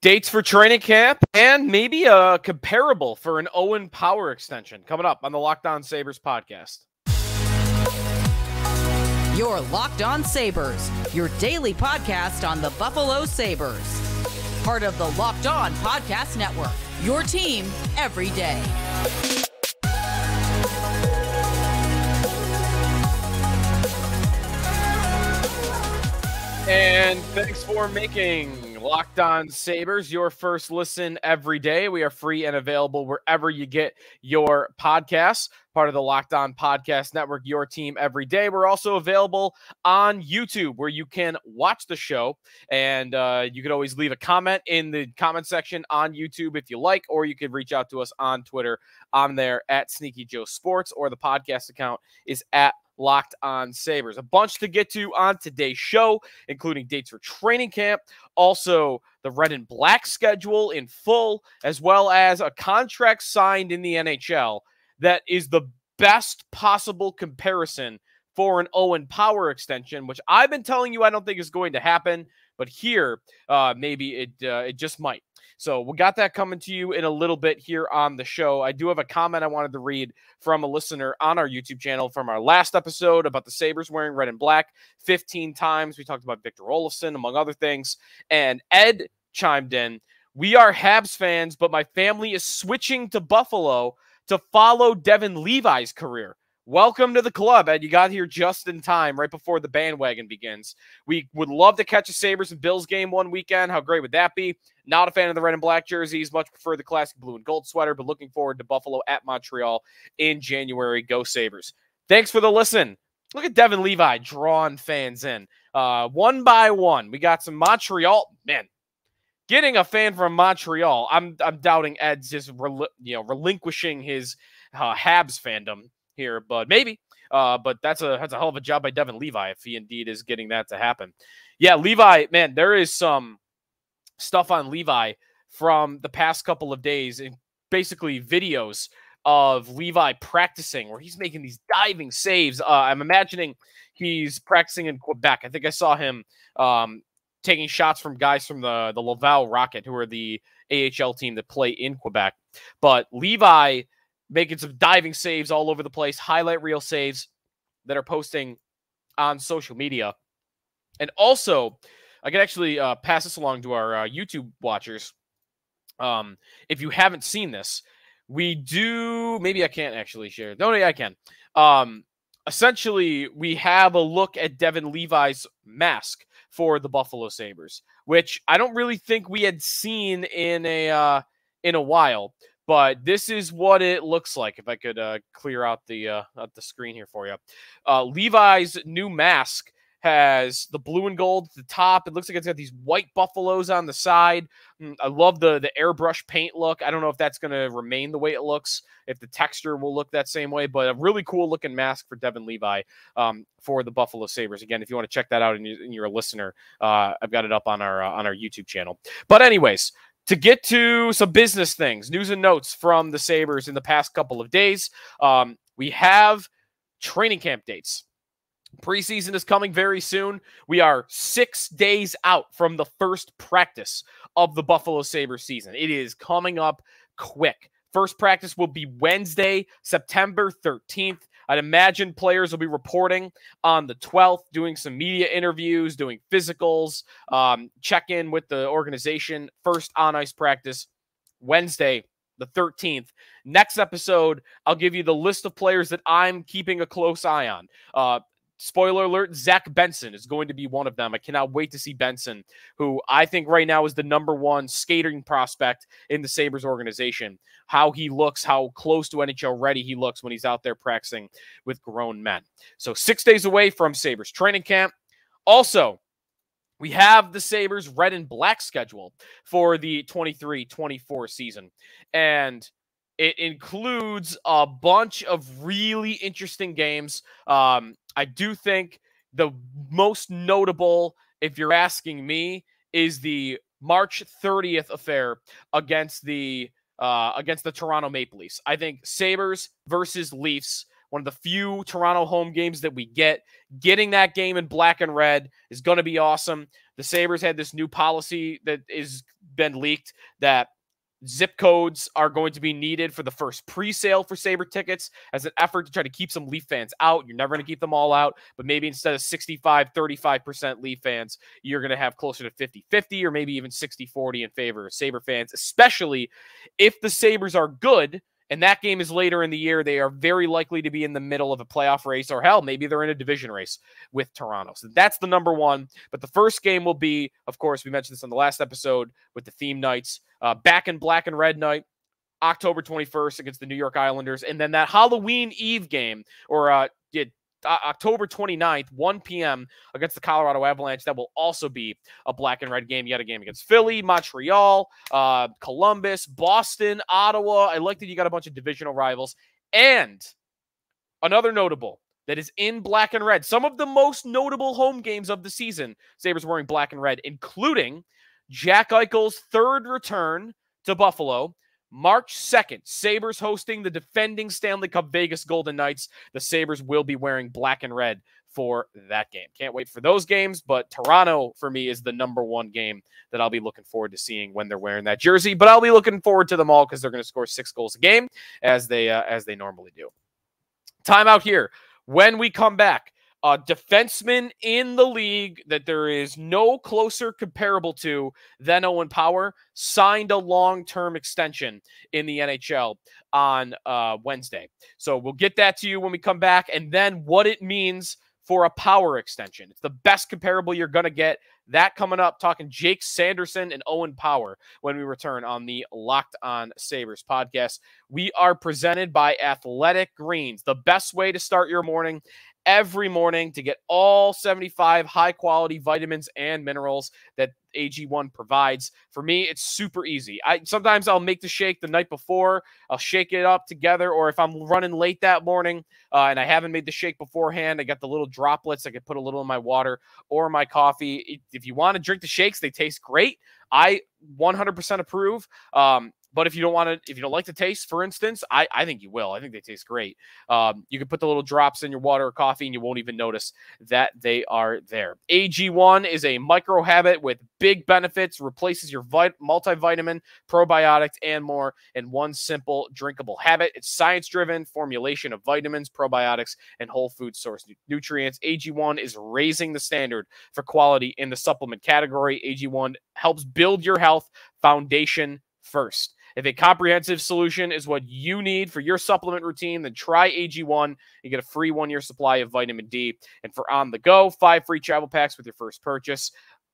Dates for training camp and maybe a comparable for an Owen Power extension coming up on the Locked On Sabres podcast. Your Locked On Sabres, your daily podcast on the Buffalo Sabres. Part of the Locked On Podcast Network, your team every day. And thanks for making Locked On Sabres your first listen every day. We are free and available wherever you get your podcasts. Part of the Locked On Podcast Network, your team every day. We're also available on YouTube where you can watch the show. And you could always leave a comment in the comment section on YouTube if you like, or you could reach out to us on Twitter. I'm there at Sneaky Joe Sports, or the podcast account is at Locked On Sabres. A bunch to get to on today's show, including dates for training camp, also the red and black schedule in full, as well as a contract signed in the NHL that is the best possible comparison for an Owen Power extension, which I've been telling you I don't think is going to happen, but here maybe it just might. So we got that coming to you in a little bit here on the show. I do have a comment I wanted to read from a listener on our YouTube channel from our last episode about the Sabres wearing red and black 15 times. We talked about Victor Olofsson, among other things. And Ed chimed in, "We are Habs fans, but my family is switching to Buffalo to follow Devin Levi's career. Welcome to the club, Ed. You got here just in time, right before the bandwagon begins. We would love to catch a Sabres and Bills game one weekend. How great would that be? Not a fan of the red and black jerseys. Much prefer the classic blue and gold sweater, but looking forward to Buffalo at Montreal in January. Go Sabres." Thanks for the listen. Look at Devin Levi drawing fans in. One by one. We got some Montreal. Man, getting a fan from Montreal. I'm doubting Ed's just relinquishing his Habs fandom here, but maybe. But that's a hell of a job by Devin Levi if he indeed is getting that to happen. Yeah, Levi, man, there is some stuff on Levi from the past couple of days, and basically videos of Levi practicing where he's making these diving saves. I'm imagining he's practicing in Quebec. I think I saw him taking shots from guys from the Laval Rocket, who are the AHL team that play in Quebec. But Levi making some diving saves all over the place, highlight reel saves that are posting on social media. And also, I can actually pass this along to our YouTube watchers. If you haven't seen this, we do, maybe I can't actually share. No, I can. Essentially, we have a look at Devin Levi's mask for the Buffalo Sabres, which I don't really think we had seen in a while. But this is what it looks like. If I could clear out the screen here for you. Levi's new mask has the blue and gold at the top. It looks like it's got these white buffaloes on the side. I love the airbrush paint look. I don't know if that's going to remain the way it looks, if the texture will look that same way, but a really cool looking mask for Devin Levi for the Buffalo Sabres. Again, if you want to check that out and you're a listener, I've got it up on our YouTube channel. But anyways, to get to some business things, news and notes from the Sabres in the past couple of days, we have training camp dates. Preseason is coming very soon. We are 6 days out from the first practice of the Buffalo Sabres season. It is coming up quick. First practice will be Wednesday, September 13th. I'd imagine players will be reporting on the 12th, doing some media interviews, doing physicals, check in with the organization. First on-ice practice, Wednesday, the 13th. Next episode, I'll give you the list of players that I'm keeping a close eye on. Spoiler alert, Zach Benson is going to be one of them. I cannot wait to see Benson, who I think right now is the #1 skating prospect in the Sabres organization. How he looks, how close to NHL ready he looks when he's out there practicing with grown men. So 6 days away from Sabres training camp. Also, we have the Sabres red and black schedule for the 23-24 season. And it includes a bunch of really interesting games. I do think the most notable, if you're asking me, is the March 30th affair against the Toronto Maple Leafs. I think Sabres versus Leafs, one of the few Toronto home games that we get. Getting that game in black and red is going to be awesome. The Sabres had this new policy that is been leaked that zip codes are going to be needed for the first pre-sale for Sabre tickets as an effort to try to keep some Leaf fans out. You're never going to keep them all out, but maybe instead of 35% Leaf fans, you're going to have closer to 50-50 or maybe even 60-40 in favor of Sabre fans, especially if the Sabres are good. And that game is later in the year. They are very likely to be in the middle of a playoff race, or hell, maybe they're in a division race with Toronto. So that's the number one. But the first game will be, of course, we mentioned this on the last episode with the theme nights, back in black and red night, October 21st against the New York Islanders. And then that Halloween Eve game, or October 29th, 1 p.m. against the Colorado Avalanche. That will also be a black and red game. You got a game against Philly, Montreal, Columbus, Boston, Ottawa. I like that you got a bunch of divisional rivals. And another notable that is in black and red. Some of the most notable home games of the season, Sabres wearing black and red, including Jack Eichel's third return to Buffalo. March 2nd, Sabres hosting the defending Stanley Cup Vegas Golden Knights. The Sabres will be wearing black and red for that game. Can't wait for those games, but Toronto, for me, is the number one game that I'll be looking forward to seeing when they're wearing that jersey. But I'll be looking forward to them all because they're going to score 6 goals a game, as they normally do. Time out here. When we come back, a defenseman in the league that there is no closer comparable to than Owen Power signed a long-term extension in the NHL on Wednesday. So we'll get that to you when we come back, and then what it means for a Power extension. It's the best comparable you're going to get. That coming up, talking Jake Sanderson and Owen Power when we return on the Locked On Sabres podcast. We are presented by Athletic Greens, the best way to start your morning every morning to get all 75 high-quality vitamins and minerals that AG1 provides. For me, it's super easy. Sometimes I'll make the shake the night before. I'll shake it up together, or if I'm running late that morning and I haven't made the shake beforehand, I got the little droplets. I can put a little in my water or my coffee. If you want to drink the shakes, they taste great. I 100% approve. But if you don't like the taste, for instance, I think you will. I think they taste great. You can put the little drops in your water or coffee and you won't even notice that they are there. AG1 is a micro habit with big benefits, replaces your multivitamin, probiotics, and more in one simple drinkable habit. It's science-driven formulation of vitamins, probiotics, and whole food source nutrients. AG1 is raising the standard for quality in the supplement category. AG1 helps build your health foundation first. If a comprehensive solution is what you need for your supplement routine, then try AG1. You get a free 1-year supply of vitamin D. And for on the go, 5 free travel packs with your first purchase.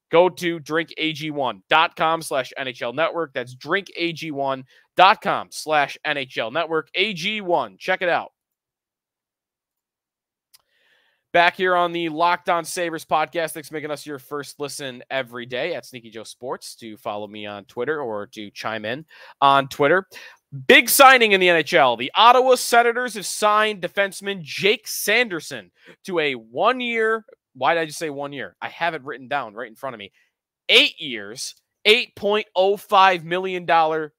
Go to drinkag1.com/NHL Network. That's drinkag1.com/NHL Network. AG1. Check it out. Back here on the Locked On Sabres podcast. Thanks for making us your first listen every day at Sneaky Joe Sports. To follow me on Twitter or to chime in on Twitter. Big signing in the NHL. The Ottawa Senators have signed defenseman Jake Sanderson to a 1-year. Why did I just say 1 year? I have it written down right in front of me. 8 years, $8.05 million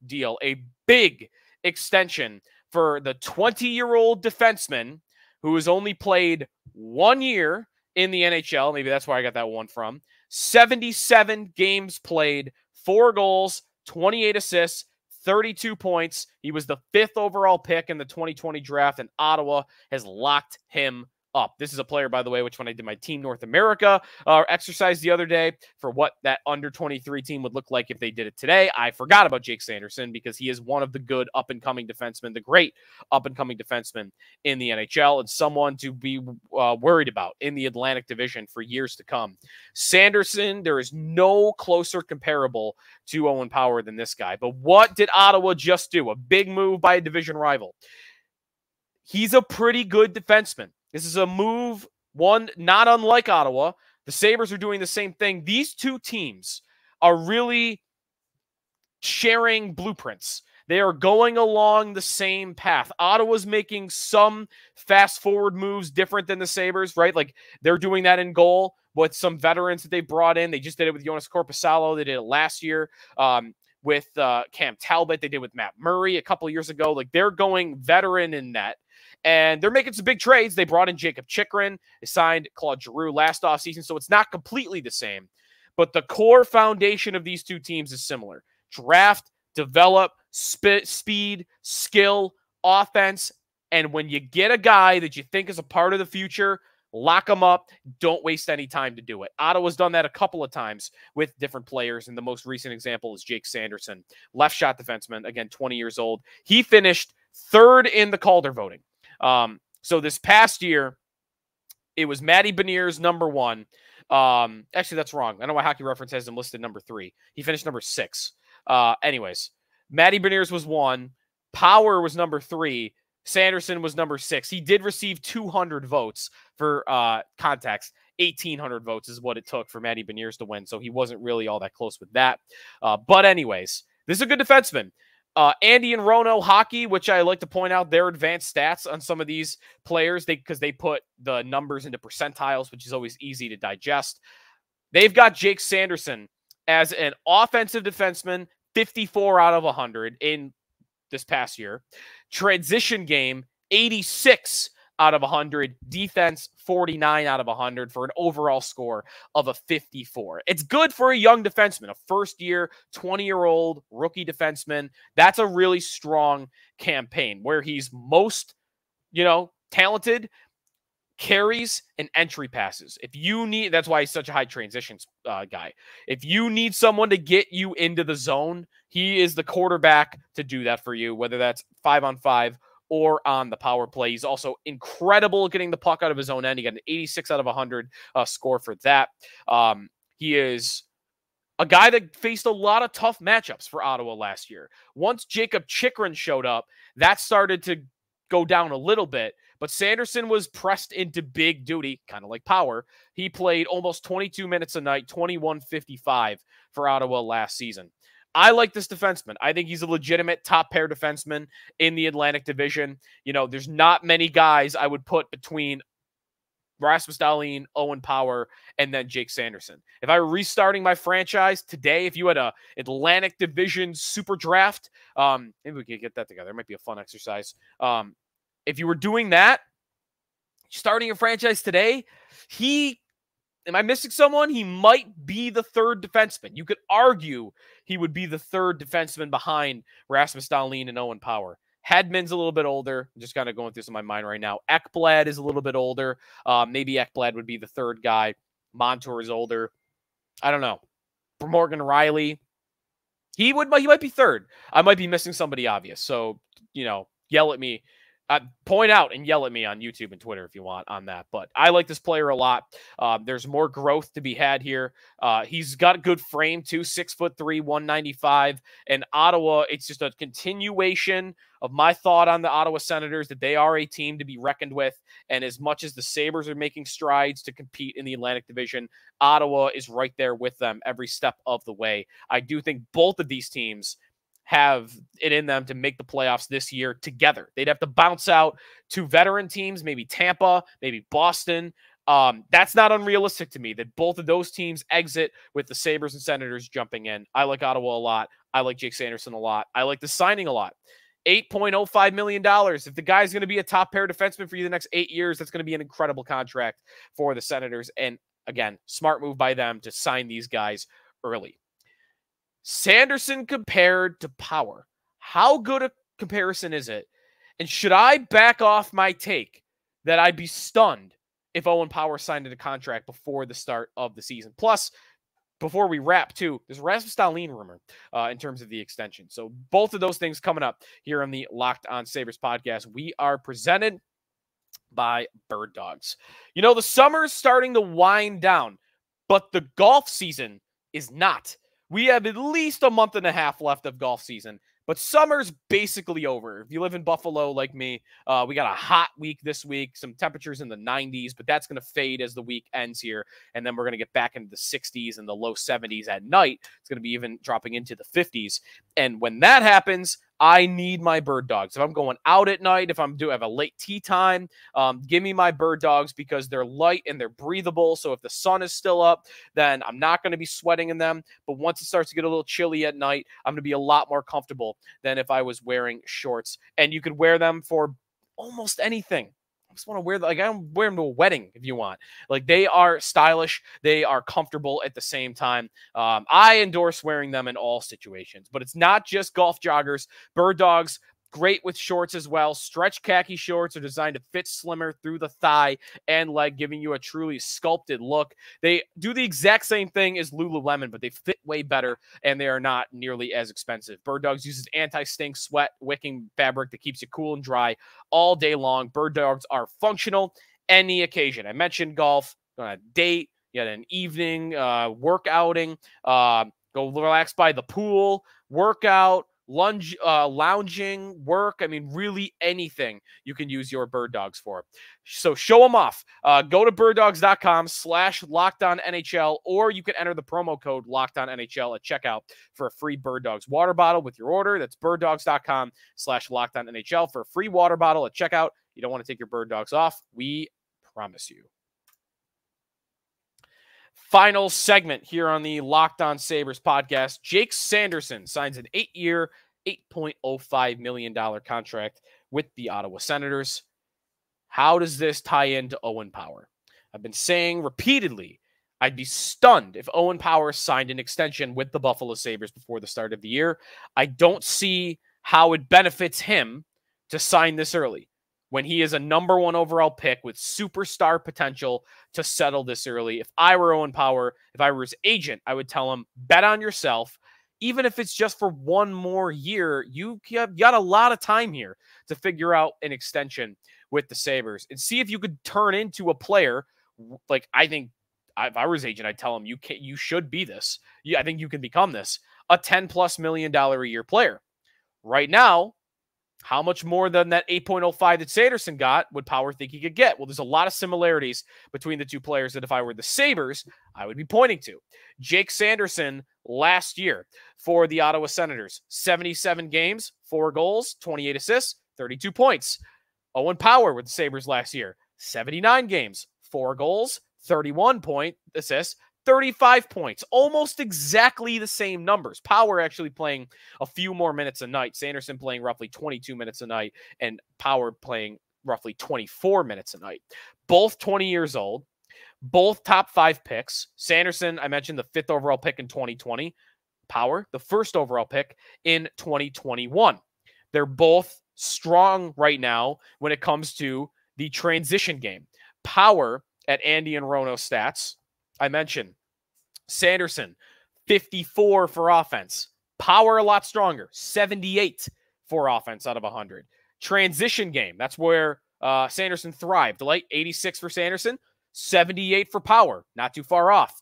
deal. A big extension for the 20-year-old defenseman who has only played 1 year in the NHL. Maybe that's where I got that one from. 77 games played, 4 goals, 28 assists, 32 points. He was the 5th overall pick in the 2020 draft, and Ottawa has locked him up. This is a player, by the way, which when I did my Team North America exercise the other day for what that under-23 team would look like if they did it today, I forgot about Jake Sanderson because he is one of the good up-and-coming defensemen, the great up-and-coming defenseman in the NHL, and someone to be worried about in the Atlantic Division for years to come. Sanderson, there is no closer comparable to Owen Power than this guy. But what did Ottawa just do? A big move by a division rival. He's a pretty good defenseman. This is a move, one not unlike Ottawa. The Sabres are doing the same thing. These two teams are really sharing blueprints. They are going along the same path. Ottawa's making some fast-forward moves different than the Sabres, right? Like, they're doing that in goal with some veterans that they brought in. They just did it with Jonas Korpisalo. They did it last year with Cam Talbot. They did it with Matt Murray a couple years ago. Like, they're going veteran in net. And they're making some big trades. They brought in Jacob Chikrin. They signed Claude Giroux last offseason, so it's not completely the same. but the core foundation of these two teams is similar. Draft, develop, speed, skill, offense, and when you get a guy that you think is a part of the future, lock them up. Don't waste any time to do it. Ottawa's done that a couple of times with different players, and the most recent example is Jake Sanderson, left shot defenseman, again, 20 years old. He finished third in the Calder voting. So this past year, it was Matty Beniers number 1. Actually, that's wrong. I know why Hockey Reference has him listed number 3. He finished number 6. Anyways, Matty Beniers was 1. Power was number 3. Sanderson was number 6. He did receive 200 votes for context. 1,800 votes is what it took for Matty Beniers to win, so he wasn't really all that close with that. But anyways, this is a good defenseman. Andy and Rono Hockey, which I like to point out their advanced stats on some of these players because they put the numbers into percentiles, which is always easy to digest. They've got Jake Sanderson as an offensive defenseman, 54 out of 100 in this past year. Transition game, 86 out of 100. Defense, 49 out of 100 for an overall score of a 54. It's good for a young defenseman, a first-year, 20-year-old rookie defenseman. That's a really strong campaign where he's most, talented, carries, and entry passes. If you need, that's why he's such a high transitions guy. If you need someone to get you into the zone, he is the quarterback to do that for you, whether that's 5-on-5 or on the power play. He's also incredible at getting the puck out of his own end. He got an 86 out of 100 score for that. He is a guy that faced a lot of tough matchups for Ottawa last year. Once Jacob Chikrin showed up, that started to go down a little bit, but Sanderson was pressed into big duty, kind of like Power. He played almost 22 minutes a night, 21.55 for Ottawa last season. I like this defenseman. I think he's a legitimate top pair defenseman in the Atlantic Division. There's not many guys I would put between Rasmus Dahlin, Owen Power, and then Jake Sanderson. If I were restarting my franchise today, if you had a Atlantic Division super draft, maybe we could get that together. It might be a fun exercise. If you were doing that, starting a franchise today, am I missing someone? He might be the third defenseman. You could argue he would be the third defenseman behind Rasmus Dahlin and Owen Power. Hedman's a little bit older. I'm just kind of going through some of my mind right now. Ekblad is a little bit older. Maybe Ekblad would be the third guy. Montour is older. I don't know. For Morgan Riley, he might be third. I might be missing somebody obvious. So, yell at me. Point out and yell at me on YouTube and Twitter if you want on that. But I like this player a lot. There's more growth to be had here. He's got a good frame too, 6'3", 195. And Ottawa, it's just a continuation of my thought on the Ottawa Senators that they are a team to be reckoned with. And as much as the Sabres are making strides to compete in the Atlantic Division, Ottawa is right there with them every step of the way. I do think both of these teams have it in them to make the playoffs this year together. They'd have to bounce out to veteran teams, maybe Tampa, maybe Boston. That's not unrealistic to me that both of those teams exit with the Sabres and Senators jumping in. I like Ottawa a lot. I like Jake Sanderson a lot. I like the signing a lot. $8.05 million. If the guy's going to be a top pair defenseman for you the next 8 years, that's going to be an incredible contract for the Senators. And again, smart move by them to sign these guys early. Sanderson compared to Power. How good a comparison is it? And should I back off my take that I'd be stunned if Owen Power signed a contract before the start of the season? Plus, before we wrap, too, there's a Rasmus Dahlin rumor in terms of the extension. So both of those things coming up here on the Locked On Sabres podcast. We are presented by Bird Dogs. The summer's starting to wind down, but the golf season is not. We have at least a month and a half left of golf season, but summer's basically over. If you live in Buffalo like me, we got a hot week this week, some temperatures in the 90s, but that's going to fade as the week ends here. And then we're going to get back into the 60s and the low 70s at night. It's going to be even dropping into the 50s. And when that happens, I need my Bird Dogs. If I'm going out at night, if I'm have a late tea time, give me my Bird Dogs because they're light and they're breathable. So if the sun is still up, then I'm not going to be sweating in them. But once it starts to get a little chilly at night, I'm going to be a lot more comfortable than if I was wearing shorts. And you could wear them for almost anything. just want to wear like I wear them to a wedding if you want. Like they are stylish, they are comfortable at the same time. I endorse wearing them in all situations, but it's not just golf joggers. Bird Dogs, great with shorts as well. Stretch khaki shorts are designed to fit slimmer through the thigh and leg, giving you a truly sculpted look. They do the exact same thing as Lululemon, but they fit way better and they are not nearly as expensive. Bird Dogs uses anti-stink, sweat wicking fabric that keeps you cool and dry all day long. Bird Dogs are functional any occasion. I mentioned golf, on a date, you had an evening workouting, go relax by the pool, workout, lounging, work. I mean, really anything you can use your Bird Dogs for. So show them off. Go to birddogs.com/LockedOnNHL, or you can enter the promo code LockedOnNHL at checkout for a free Bird Dogs water bottle with your order. That's birddogs.com/LockedOnNHL for a free water bottle at checkout. You don't want to take your Bird Dogs off. We promise you. Final segment here on the Locked On Sabres podcast. Jake Sanderson signs an 8-year, $8.05 million contract with the Ottawa Senators. How does this tie into Owen Power? I've been saying repeatedly, I'd be stunned if Owen Power signed an extension with the Buffalo Sabres before the start of the year. I don't see how it benefits him to sign this early when he is a number 1 overall pick with superstar potential to settle this early. If I were Owen Power, if I were his agent, I would tell him, bet on yourself. Even if it's just for 1 more year, you have got a lot of time here to figure out an extension with the Sabres and see if you could turn into a player. Like, I think if I were his agent, I'd tell him, you should be this. I think you can become this, a $10+ million a year player. Right now, how much more than that 8.05 that Sanderson got would Power think he could get? Well, there's a lot of similarities between the two players that if I were the Sabres, I would be pointing to. Jake Sanderson last year for the Ottawa Senators, 77 games, 4 goals, 28 assists, 32 points. Owen Power with the Sabres last year, 79 games, 4 goals, 31 assists, 35 points, almost exactly the same numbers. Power actually playing a few more minutes a night. Sanderson playing roughly 22 minutes a night, and Power playing roughly 24 minutes a night. Both 20 years old, both top 5 picks. Sanderson, I mentioned, the 5th overall pick in 2020. Power, the 1st overall pick in 2021. They're both strong right now when it comes to the transition game. Power at Andy and Rono stats, I mentioned Sanderson, 54 for offense. Power a lot stronger, 78 for offense out of 100. Transition game, that's where Sanderson thrived. Like 86 for Sanderson, 78 for Power. Not too far off.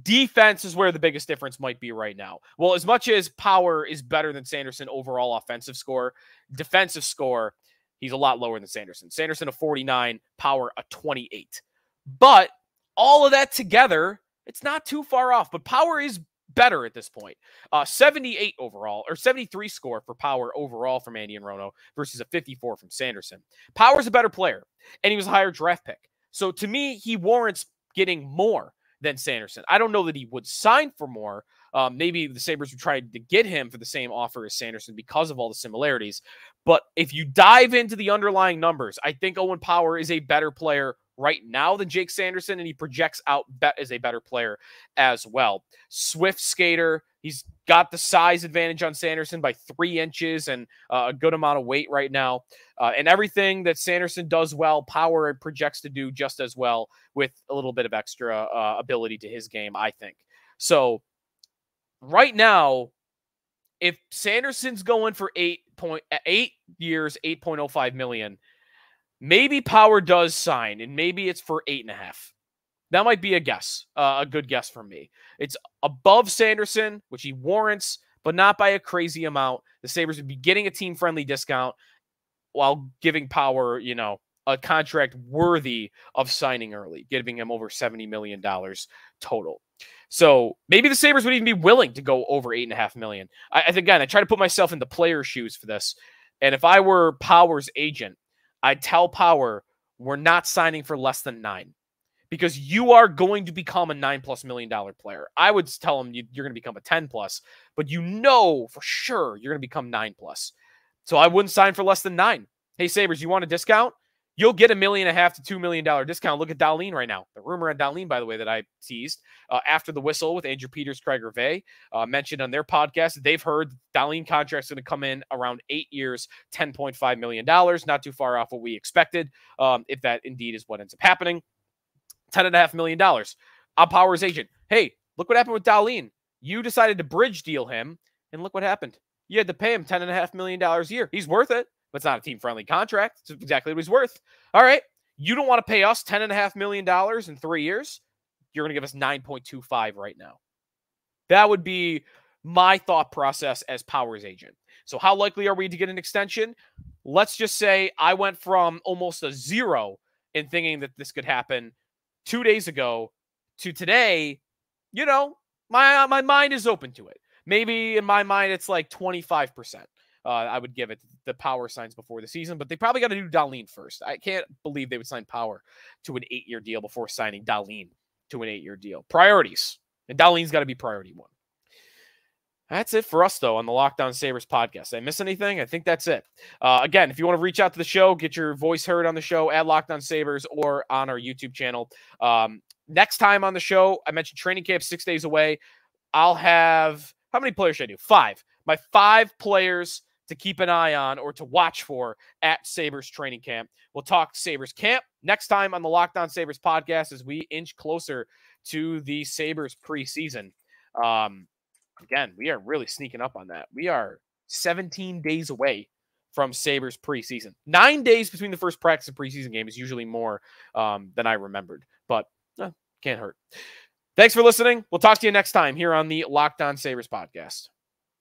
Defense is where the biggest difference might be right now. Well, as much as Power is better than Sanderson overall offensive score, defensive score, he's a lot lower than Sanderson. Sanderson a 49, Power a 28. But all of that together, it's not too far off, but Power is better at this point. 78 overall, or 73 score for Power overall from Andy and Rono versus a 54 from Sanderson. Power's a better player, and he was a higher draft pick. So to me, he warrants getting more than Sanderson. I don't know that he would sign for more. Maybe the Sabres would try to get him for the same offer as Sanderson because of all the similarities. But if you dive into the underlying numbers, I think Owen Power is a better player right now than Jake Sanderson, and he projects out as a better player as well. Swift skater. He's got the size advantage on Sanderson by 3 inches and a good amount of weight right now. And everything that Sanderson does well, Power projects to do just as well with a little bit of extra ability to his game, I think. So right now, if Sanderson's going for 8 years, $8.05 million, maybe Power does sign, and maybe it's for 8.5. That might be a guess, a good guess from me. It's above Sanderson, which he warrants, but not by a crazy amount. The Sabres would be getting a team-friendly discount while giving Power, a contract worthy of signing early, giving him over $70 million total. So maybe the Sabres would even be willing to go over $8.5 million. I try to put myself in the player's shoes for this. And if I were Power's agent, I'd tell Power, we're not signing for less than 9 because you are going to become a $9+ million player. I would tell him you're going to become a 10+, but for sure you're going to become 9+. So I wouldn't sign for less than 9. Hey, Sabres, you want a discount? You'll get $1.5 million to $2 million discount. Look at Dahlin right now. The rumor on Dahlin, by the way, that I teased after the whistle with Andrew Peters, Craig Gervais, mentioned on their podcast that they've heard Dahlin contract's going to come in around 8 years, $10.5 million. Not too far off what we expected, if that indeed is what ends up happening. $10.5 million. I'm Power's agent. Hey, look what happened with Dahlin. You decided to bridge deal him, and look what happened. You had to pay him $10.5 million a year. He's worth it. But it's not a team-friendly contract. It's exactly what he's worth. All right. You don't want to pay us $10.5 million in 3 years. You're going to give us 9.25 right now. That would be my thought process as Power's agent. So how likely are we to get an extension? Let's just say I went from almost a 0 in thinking that this could happen 2 days ago to today. You know, my mind is open to it. Maybe in my mind, it's like 25%. I would give it the Power signs before the season, but they probably got to do Dahlin first. I can't believe they would sign Power to an 8-year deal before signing Dahlin to an 8-year deal. Priorities. And Dahlin's got to be priority one. That's it for us, though, on the Locked On Sabres podcast. Did I miss anything? I think that's it. Again, if you want to reach out to the show, get your voice heard on the show at Locked On Sabres or on our YouTube channel. Next time on the show, I mentioned training camp 6 days away. I'll have, how many players should I do? 5. My 5 players to keep an eye on or to watch for at Sabres training camp. We'll talk Sabres camp next time on the Locked On Sabres podcast as we inch closer to the Sabres preseason. Again, we are really sneaking up on that. We are 17 days away from Sabres preseason. 9 days between the first practice and preseason game is usually more than I remembered, but can't hurt. Thanks for listening. We'll talk to you next time here on the Locked On Sabres podcast.